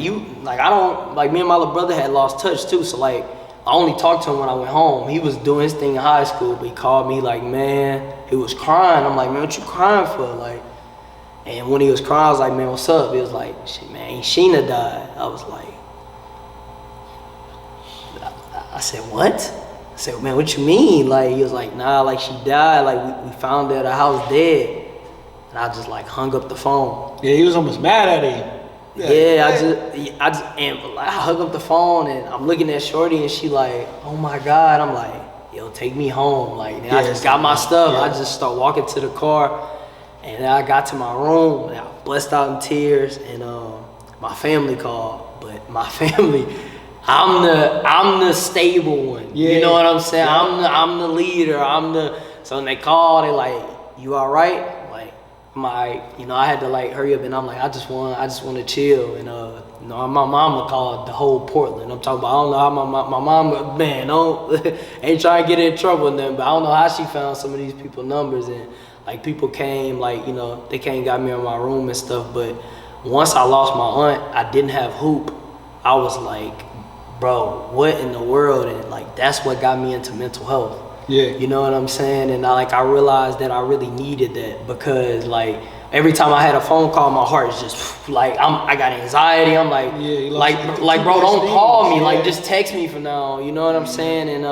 don't, like me and my little brother had lost touch too. So like, I only talked to him when I went home. He was doing his thing in high school, but he called me like, man, he was crying. I'm like, man, what you crying for? Like, and when he was crying, I was like, man, what's up? He was like, shit, man, Sheena died. I was like, I said, what? I said, man, what you mean? Like, he was like, nah, like she died. Like we found her at her house dead. And I just like hung up the phone. Yeah, he was almost mad at him. Yeah, I just, and I hung up the phone and I'm looking at Shorty and she like, oh my God. I'm like, yo, take me home. Like, and I just got my stuff. Yeah. I just start walking to the car and then I got to my room and I blessed out in tears and my family called. But my family, I'm the stable one. Yeah, you know what I'm saying? Yeah. I'm the leader. So when they call, they like, you all right? I had to like hurry up and I'm like, I just want to chill. And my mama called the whole Portland. I'm talking about, I don't know how my mama, man, ain't trying to get in trouble with them, but I don't know how she found some of these people numbers. And like people came, like, you know, they came and got me in my room and stuff. But once I lost my aunt, I didn't have hoop. I was like, bro, what in the world? And like, that's what got me into mental health. Yeah. You know what I'm saying? And I realized that I really needed that because like every time I had a phone call, my heart is just like, I got anxiety. I'm like, bro, don't call me. Yeah. Like, just text me for now. You know what I'm saying? And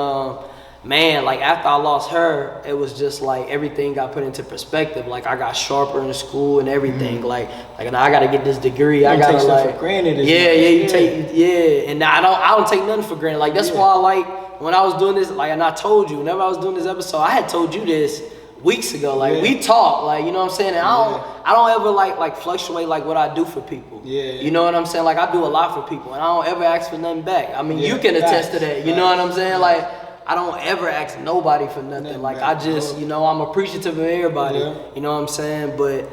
man, like after I lost her, it was just like everything got put into perspective. Like I got sharper in school and everything. Like now I gotta get this degree. I gotta take stuff for granted. And I don't take nothing for granted. Like that's why I like. When I was doing this, like, and I told you, whenever I was doing this episode, I had told you this weeks ago. Like, we talk, like, you know what I'm saying? And I don't ever like fluctuate like what I do for people. Yeah. You know what I'm saying? Like, I do a lot for people, and I don't ever ask for nothing back. I mean, you can attest to that. You know what I'm saying? Like, I don't ever ask nobody for nothing. Like, I just, you know, I'm appreciative of everybody. Yeah. You know what I'm saying? But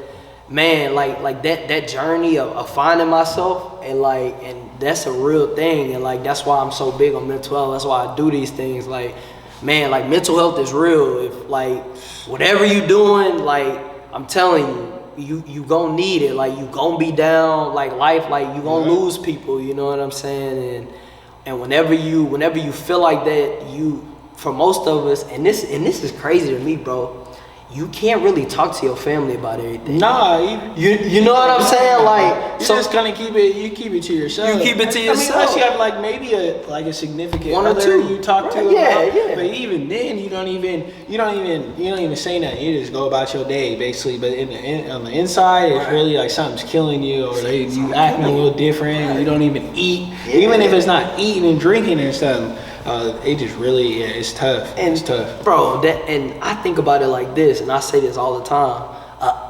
man, like that journey of finding myself and that's a real thing, and like that's why I'm so big on mental health. That's why I do these things. Like, man, like mental health is real. If like whatever you doing, like I'm telling you gonna need it. Like you gonna be down, like life, like you gonna lose people. You know what I'm saying? And whenever you feel like that, for most of us, and this is crazy to me, bro. You can't really talk to your family about everything. Nah, you know what I'm saying? Like, you just kind of keep it to yourself. You keep it to yourself. I mean, unless you have like maybe a significant one or two you talk to. Yeah. But even then, you don't even say nothing. You just go about your day basically. But on the inside, it's really like something's killing you, or you acting a little different. You don't even eat, even if it's not eating and drinking and stuff. It just really, it's tough. It's tough, bro. And I think about it like this, and I say this all the time.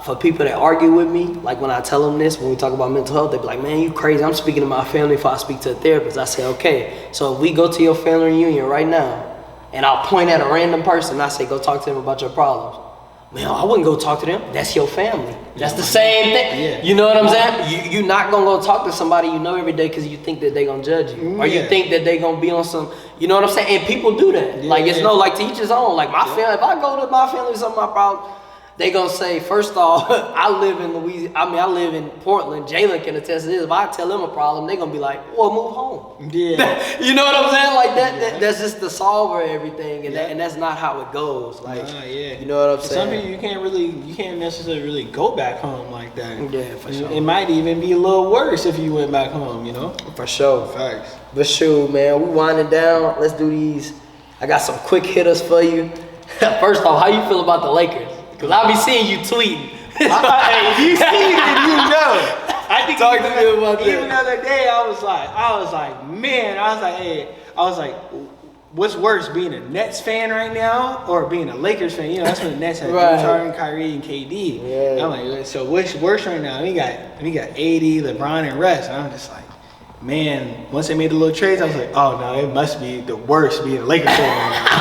For people that argue with me, like when I tell them this, when we talk about mental health, they be like, "Man, you crazy." I'm speaking to my family if I speak to a therapist. I say, "Okay, so if we go to your family reunion right now, and I'll point at a random person, and I say, go talk to them about your problems." Man, I wouldn't go talk to them. That's your family. That's the same thing. Yeah. You know what I'm saying? You're not going to go talk to somebody you know every day because you think that they're going to judge you. Or you think that they're going to be on some, you know what I'm saying? And people do that. Yeah, like, it's like to each his own. Like, my family, if I go to my family with some of my problems, they going to say, first off, I live in Louisiana. I mean, I live in Portland. Jalen can attest to this. If I tell them a problem, they're going to be like, well, move home. Yeah. You know what I'm saying? Like, that's just the solver of everything. And that's not how it goes. Like, you know what I'm saying? Some people, you can't necessarily really go back home like that. Yeah, for sure. It might even be a little worse if you went back home, you know? For sure. Facts. But shoot, man, we winding down. Let's do these. I got some quick hitters for you. First off, how you feel about the Lakers? Because I be seeing you tweeting. Hey, you see it, you know. I think talk to me about that. Even the other day, I was like, what's worse, being a Nets fan right now or being a Lakers fan? You know, that's when the Nets had James Harden, Kyrie, and KD. Yeah. I'm like, so what's worse right now? We got AD, LeBron, and Russ. And I'm just like, man, once they made the little trades, I was like, oh no, it must be the worst being a Lakers fan right now.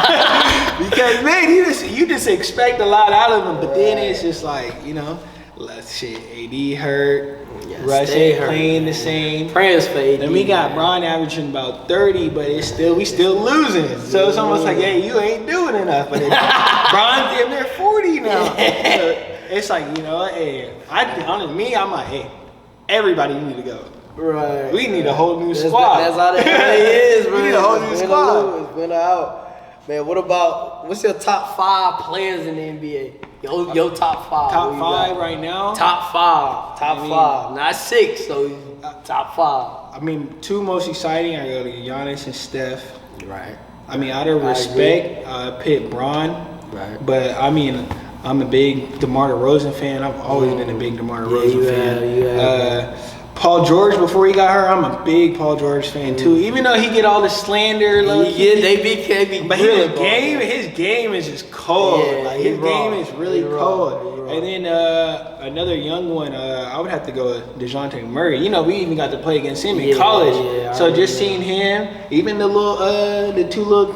Because man, you just expect a lot out of them, but then it's just like, you know, Let's shit. AD hurt. Yeah, Russ stay ain't hurt, playing man. the same. Prayers for AD. Then we got man. Bron averaging about 30, but we still losing. So it's almost like, hey, you ain't doing enough. But Bron's damn near 40 now. So it's like, you know, hey, I'm like, hey, everybody need to go. Right. We need a whole new squad. That's how it is, bro. We need a whole new squad. Win or out. Man, what's your top 5 players in the NBA? Your top 5. Top 5 right now? Top 5. Top I mean, 5. Not 6, so top 5. I mean, 2 most exciting, I go to Giannis and Steph. Right. I mean, out of respect, pick Bron. Right. But I mean, I'm a big DeMar DeRozan fan. I've always been a big DeMar DeRozan fan. Paul George, before he got hurt, I'm a big Paul George fan too. Even though he get all the slander, They be but his game is just cold. Yeah, like his game is really cold. Raw. And then another young one, I would have to go with DeJounte Murray. You know, we even got to play against him in college. Yeah, so just seeing him, even the two little,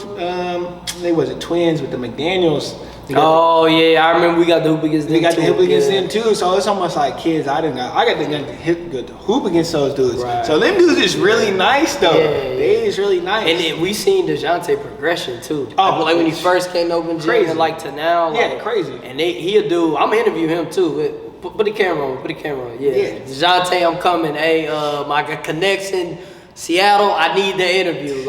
they was it twins with the McDaniels. Oh yeah, I remember we got the hoop against them. We got the hoop against them too, so it's almost like kids. I got the hoop against those dudes. Right. So them dudes is really nice though. Yeah. They is really nice. And then we seen DeJounte progression too. Oh, like when he first came to open gym crazy. and like to now. Yeah, like, crazy. And he a dude. I'm gonna interview him too. Put the camera on. Yeah. DeJounte, I'm coming. Hey, my connection, Seattle. I need the interview.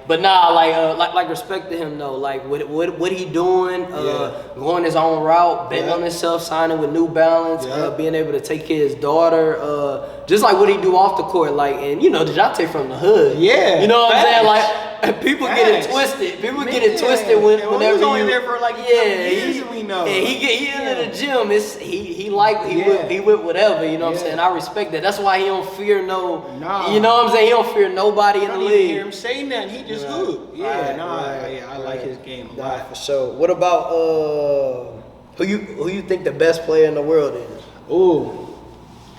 But nah, like respect to him though. Like what he doing? Going his own route, betting on himself, signing with New Balance, being able to take care of his daughter. Just like what he do off the court. Like, and you know, DeJounte from the hood. Yeah. You know what I'm saying? Facts. Like people get it twisted. People get it Man, twisted and whenever we was only you- there for like a couple years, and we know. Yeah, he into the gym. He with whatever. You know what I'm saying? I respect that. That's why he don't fear no. Nah. You know what I'm saying? He don't fear nobody in I the don't even hear league. him say nothing. He just hoop. Yeah, I like his game a lot. For sure. What about who you think the best player in the world is?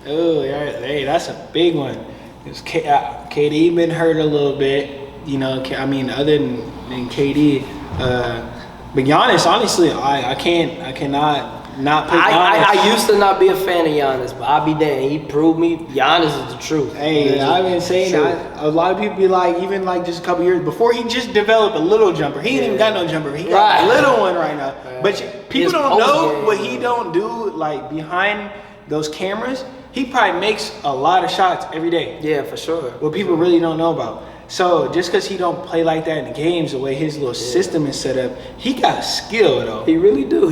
Yeah, hey, that's a big one. Cause KD been hurt a little bit. You know, I mean, other than KD, but Giannis, honestly, I cannot not put Giannis. I used to not be a fan of Giannis, but I'll be damned. He proved me Giannis is the truth. Hey, I've been saying that. A lot of people be like, even like just a couple years before, he just developed a little jumper. He ain't even got no jumper. He got a little one right now. But people don't know what he don't do, like behind those cameras. He probably makes a lot of shots every day. Yeah, for sure. What people really don't know about. So just because he don't play like that in the games, the way his little system is set up, he got skill though. He really do,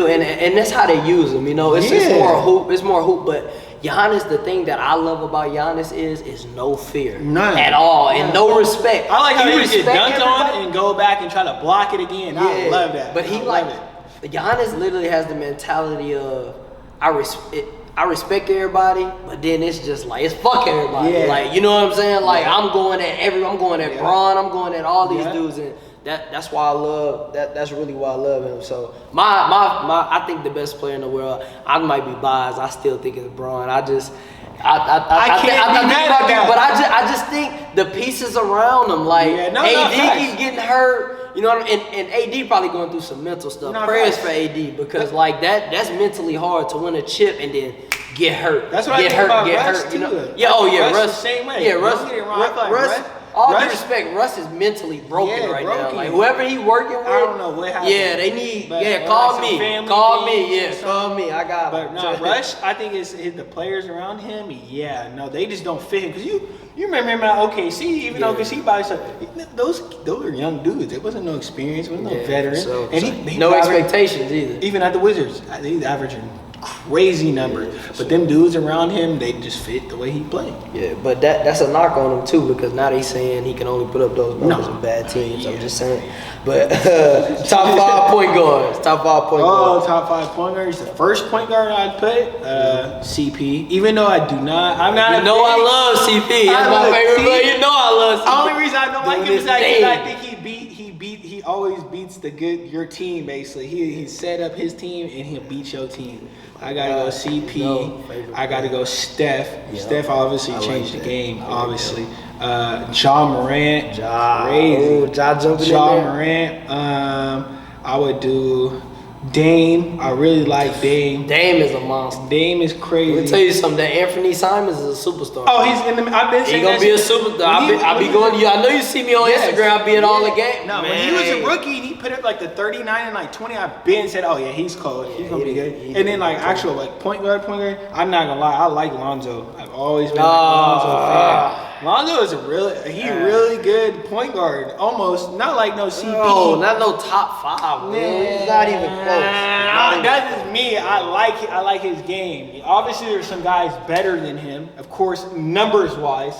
and that's how they use him. You know, it's more hoop. But Giannis, the thing that I love about Giannis is no fear, none at all, and no respect. I like how he get respect dunked on and go back and try to block it again. I love that. But Giannis literally has the mentality of I respect everybody, but then it's just like, it's fuck everybody. Yeah. Like, you know what I'm saying? Like, I'm going at Bron, I'm going at all these Yeah. dudes, and that's why I love that's really why I love him. So I think the best player in the world, I might be biased, I still think it's Bron. I just think the pieces around him, like AD keep getting hurt. You know what I mean? And AD probably going through some mental stuff. Prayers for AD, because like that's mentally hard to win a chip and then get hurt. That's what I think about Russ too. You know? Russ Russ the same way. Yeah, Russ. All due Russ- respect, Russ is mentally broken Yeah, right now. broken. Like whoever he working with, I don't know what happened. Yeah, they need. But Call like me. some family Call things me. or Yeah, call me. I got. But no, Rush, I think it's the players around him. Yeah, no, they just don't fit him. Cause you remember him at OKC, even though OKC by himself, those are young dudes. It wasn't no experience, it wasn't no veteran, and he no expectations either. Even at the Wizards, he's averaging crazy numbers. But them dudes around him, they just fit the way he played. Yeah, but that's a knock on him too, because now they saying he can only put up those numbers in bad teams. I'm just saying. But top 5 point guards. Top 5 point guards. Top 5 point guards. The first point guard I'd put CP. Even though I do not, I'm not. I love CP. That's my favorite player. You know I love CP. The only reason I don't like him is that thing. I think he always beats your team basically. He set up his team and he'll beat your team. I gotta go CP. I gotta go Steph. Yeah. Steph obviously changed the game. Obviously, Ja Morant. Ja jumping in there. Morant. I would do Dame, I really like Dame. Dame is a monster. Dame is crazy. Let me tell you something. That Anthony Simons is a superstar. Oh, he's in the. I've been saying he gonna be a superstar. I be going. I know you see me on Instagram. I be at all the games. No, when he was a rookie and he put up like the 39 and like 20, I've been said, oh yeah, he's cold. He's gonna be good. And then like actual like point guard. I'm not gonna lie, I like Lonzo. I've always been a Lonzo fan. Lonzo is really good point guard. Almost not like no CP. No, not no top 5. Man. He's not even close. That's just me. I like his game. Obviously, there's some guys better than him, of course, numbers wise.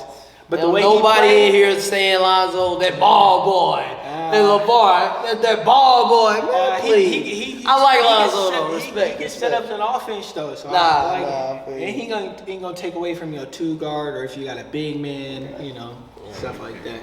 But the way nobody in here is saying Lonzo, that ball boy, that little boy, that ball boy. Man, please. I like Lonzo though. Respect. He can set up an offense though. So and he ain't gonna take away from your 2 guard or if you got a big man, stuff like that.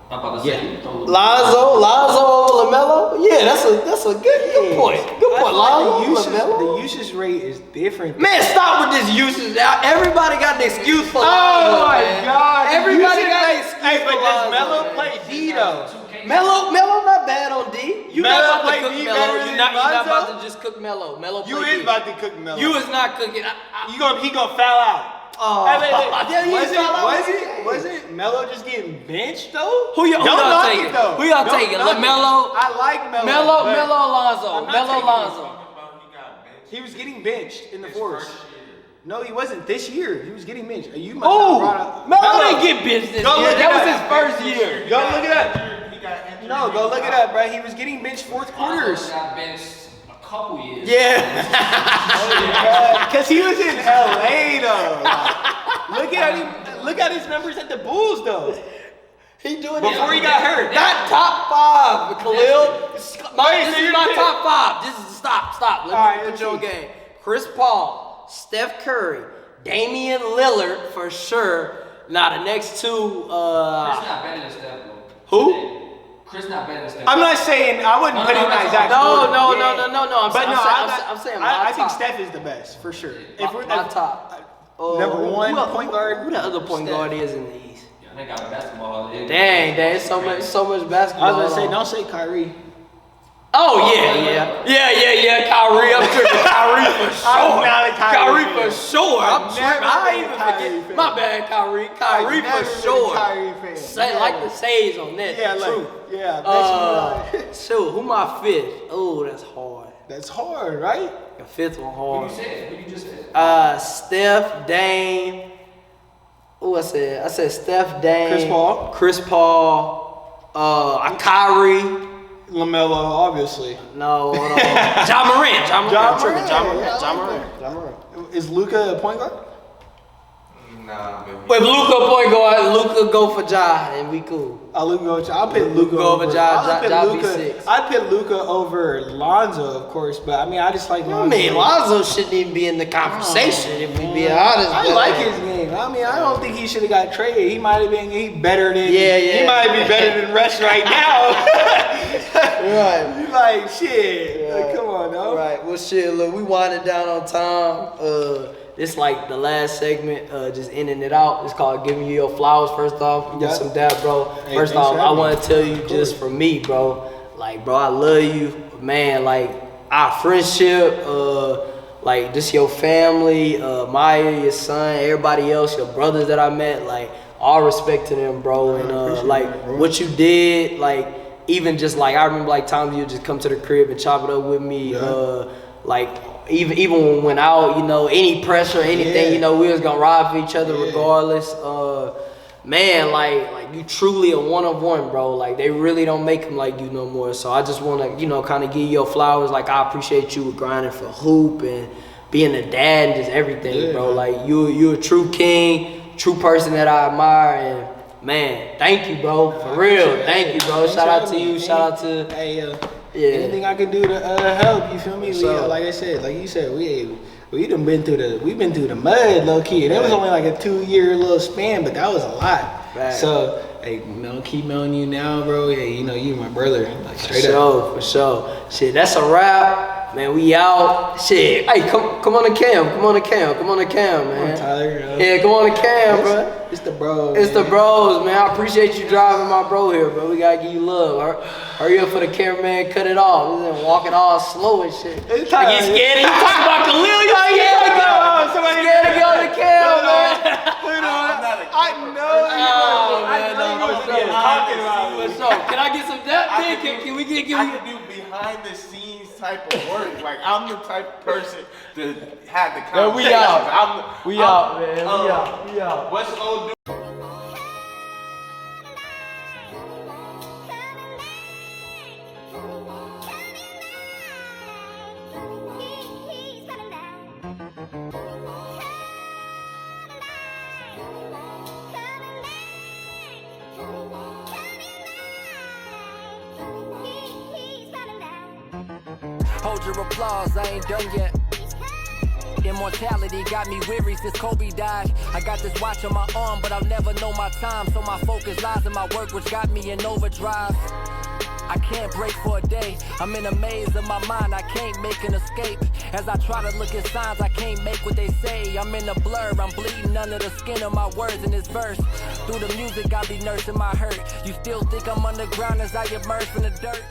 I'm about to say, Lonzo over LaMelo. Yeah, that's a good point. Good point. Lonzo, the usage rate is different. Man, stop with this usage. Everybody got an excuse for Lonzo. Oh my God. Everybody got an excuse but for does Lonzo. Melo play D though? Melo not bad on D. You Melo not about play to cook D Melo. better You're than not Lonzo? about to just cook Melo. Melo play You D. is about to cook Melo. You is not cooking. He gonna foul out. Oh, Was it Melo just getting benched though? Who y'all taking? Who y'all taking? LaMelo? I like Melo. Melo Alonzo. He was getting benched in the fourth. No, he wasn't this year. He was getting benched. You must have brought up. Melo didn't get benched this year. That was his first year. Go look it up. No, go look it up, bro. He was getting benched fourth quarters. got benched a couple years. Yeah. Because he was in LA though. Look at his numbers at the Bulls though. He doing Before he got hurt. Not top 5, Kahliel. This is my top 5. This is stop. Let me put you on game. Chris Paul, Steph Curry, Damian Lillard for sure. Now the next 2. Chris not better than Steph, bro. Who? Chris not better than Steph. I'm not saying I wouldn't put him in that exact order. No. I'm saying I think Steph is the best for sure. My top. Number 1 point guard. Who the other point guard is in the East? They got a basketball. Dang, so much basketball. I was gonna say, don't say Kyrie. Oh yeah. Kyrie, I'm tripping. Kyrie for sure. I'm not a Kyrie fan. for sure. I'm tripping. I been even a Kyrie forget. fan. My bad, Kyrie. Kyrie for sure. Kyrie fan. Say like the sage on that. Yeah, true. Shoot, who my 5th? Oh, that's hard. That's hard, right? The 5th one hard. Who you just said? Steph, Dame. Who I said? I said Steph, Dame. Chris Paul. Kyrie. LaMelo, obviously. No, hold on. John Morant. John Morant. Is Luka a point guard? Nah, baby. With Luka point guard, Luka go for Ja and we cool. I'll put Luka over Ja. Ja be 6. I'd put Luka over Lonzo, of course, but I mean, I just like Lonzo. I mean, Lonzo shouldn't even be in the conversation if we be honest. I like his game. I mean, I don't think he should have got traded. He might have been better than. Yeah. He might be better than Russ right now. Right. You like shit. Right. Like, come on, though. Right. Well, shit. Look, we winding down on time. It's like the last segment, just ending it out. It's called Giving You Your Flowers. First off, give some dab, bro. First off, I want to tell you just for me, bro. Like, bro, I love you, man. Like, our friendship, like, just your family, Maya, your son, everybody else, your brothers that I met, like, all respect to them, bro. And like, what you did, like, even just like, I remember like times you just come to the crib and chop it up with me, like. Even when we went out, any pressure, anything, we was gonna ride for each other regardless. Man, like you truly a one-of-one, bro. Like they really don't make them like you no more. So I just wanna, kind of give you your flowers. Like I appreciate you with grinding for hoop and being a dad and just everything, bro. Like you a true king, true person that I admire, and man, thank you, bro. For real, thank you, bro. Shout out to you. Shout out to. Anything I can do to help, you feel me? Like I said, like you said, we've been through the mud, low key, and it was only like a 2-year little span, but that was a lot. Right. So hey, keep knowing you now, bro. Hey, you my brother, like straight up. For sure. Shit, that's a wrap, man. We out. Shit, hey, come on the cam, man. Tyler, Yeah, come on the cam, bro. It's the bros. It's the bros, man. I appreciate you driving my bro here, bro. We gotta give you love. Hurry up for the cameraman, cut it off. Then walk it all slow and shit. It's time. You scared? You talking about Kahliel? You scared to go? Scared to go to cam, man. I know talking about me. So, can I get some depth? Can we get? I can do behind the scenes type of work. Like I'm the type of person to have the conversation. We out. We out, man. We out. What's old dude? Hold your applause, I ain't done yet. Immortality got me weary since Kobe died. I got this watch on my arm, but I'll never know my time. So my focus lies in my work, which got me in overdrive. I can't break for a day. I'm in a maze of my mind, I can't make an escape. As I try to look at signs, I can't make what they say. I'm in a blur, I'm bleeding under the skin of my words in this verse. Through the music, I be nursing my hurt. You still think I'm underground as I emerge from the dirt?